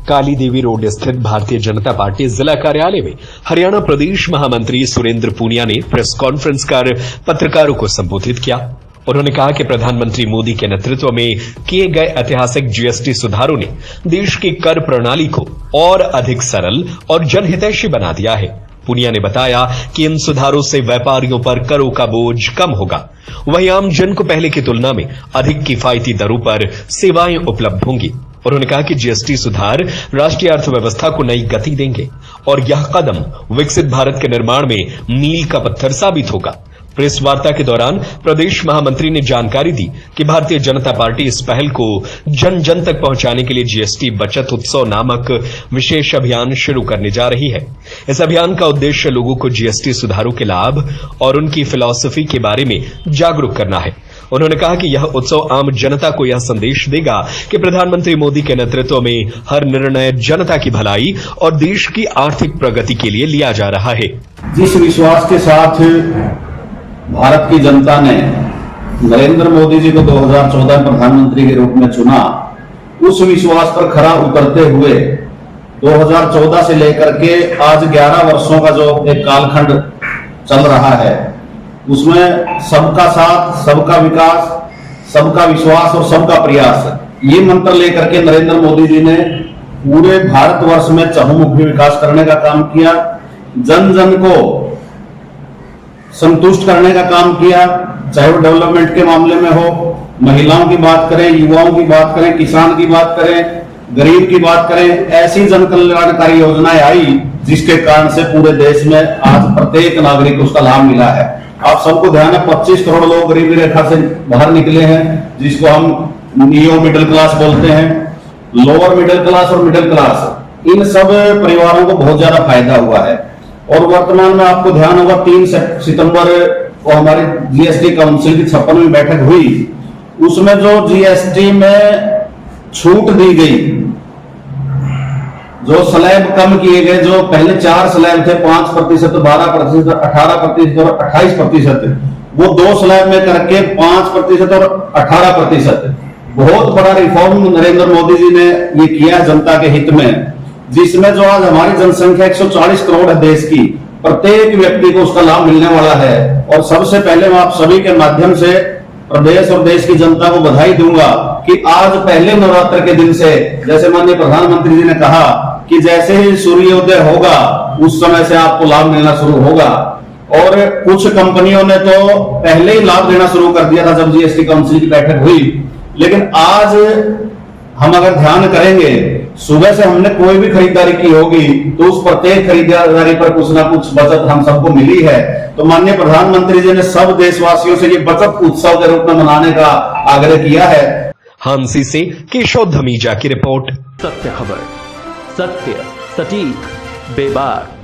काली देवी road स्थित Bharatiya Janata party जिला कार्यालय में हरियाणा प्रदेश महामंत्री सुरेंद्र पूनिया ने प्रेस कॉन्फ्रेंस कर पत्रकारों को संबोधित किया। उन्होंने कहा कि प्रधानमंत्री मोदी के नेतृत्व में किए गए ऐतिहासिक जीएसटी सुधारों ने देश की कर प्रणाली को और अधिक सरल और जनहितैषी बना दिया है। पूनिया ने बताया कि इन सुधारों से व्यापारियों पर करों का बोझ कम होगा, वहीं आम जन को पहले की तुलना में अधिक किफायती दरों पर सेवाएं उपलब्ध होंगी। उन्होंने कहा कि जीएसटी सुधार राष्ट्रीय अर्थव्यवस्था को नई गति देंगे और यह कदम विकसित भारत के निर्माण में मील का पत्थर साबित होगा। प्रेस वार्ता के दौरान प्रदेश महामंत्री ने जानकारी दी कि भारतीय जनता पार्टी इस पहल को जन जन तक पहुंचाने के लिए जीएसटी बचत उत्सव नामक विशेष अभियान शुरू करने जा रही है। इस अभियान का उद्देश्य लोगों को जीएसटी सुधारों के लाभ और उनकी फिलॉसफी के बारे में जागरूक करना है। उन्होंने कहा कि यह उत्सव आम जनता को यह संदेश देगा कि प्रधानमंत्री मोदी के नेतृत्व में हर निर्णय जनता की भलाई और देश की आर्थिक प्रगति के लिए लिया जा रहा है। जिस विश्वास के साथ भारत की जनता ने नरेंद्र मोदी जी को 2014 प्रधानमंत्री के रूप में चुना, उस विश्वास पर खरा उतरते हुए 2014 से लेकर के आज 11 वर्षों का जो एक कालखंड चल रहा है, उसमें सबका साथ, सबका विकास, सबका विश्वास और सबका प्रयास, ये मंत्र लेकर के नरेंद्र मोदी जी ने पूरे भारतवर्ष में चहुमुखी विकास करने का काम किया, जन जन को संतुष्ट करने का काम किया। चाहे वो डेवलपमेंट के मामले में हो, महिलाओं की बात करें, युवाओं की बात करें, किसान की बात करें, गरीब की बात करें, ऐसी जन कल्याणकारी योजनाएं आई जिसके कारण से पूरे देश में आज प्रत्येक नागरिक को उसका लाभ मिला है। आप सबको ध्यान है, 25 करोड़ लोग गरीबी रेखा से बाहर निकले हैं, जिसको हम नियो मिडिल क्लास बोलते हैं। लोअर मिडिल क्लास और मिडिल क्लास, इन सब परिवारों को बहुत ज्यादा फायदा हुआ है। और वर्तमान में आपको ध्यान होगा, 3 सितंबर को हमारी जीएसटी काउंसिल की 56वीं बैठक हुई, उसमें जो जीएसटी में छूट दी गई, जो स्लैब कम किए गए, जो पहले 4 स्लैब थे 5%, 12%, 18% और 28%, वो 2 स्लैब में करके 5% और 18%। बहुत बड़ा रिफॉर्म नरेंद्र मोदी जी ने ये किया जनता के हित में, जिसमें जो आज हमारी जनसंख्या 140 करोड़ है देश की, प्रत्येक व्यक्ति को उसका लाभ मिलने वाला है। और सबसे पहले मैं आप सभी के माध्यम से प्रदेश और देश की जनता को बधाई दूंगा कि आज पहले नवरात्र के दिन से, जैसे माननीय प्रधानमंत्री जी ने कहा कि जैसे ही सूर्योदय होगा उस समय से आपको लाभ मिलना शुरू होगा। और कुछ कंपनियों ने तो पहले ही लाभ देना शुरू कर दिया था जब जीएसटी काउंसिल की बैठक हुई, लेकिन आज हम अगर ध्यान करेंगे, सुबह से हमने कोई भी खरीदारी की होगी तो उस प्रत्येक खरीदारी पर कुछ ना कुछ बचत हम सबको मिली है। तो माननीय प्रधानमंत्री जी ने सब देशवासियों से ये बचत उत्सव के रूप में मनाने का आग्रह किया है। हांसी से केशव धमीजा की रिपोर्ट। सत्य खबर, सत्य, सटीक, बेबाक।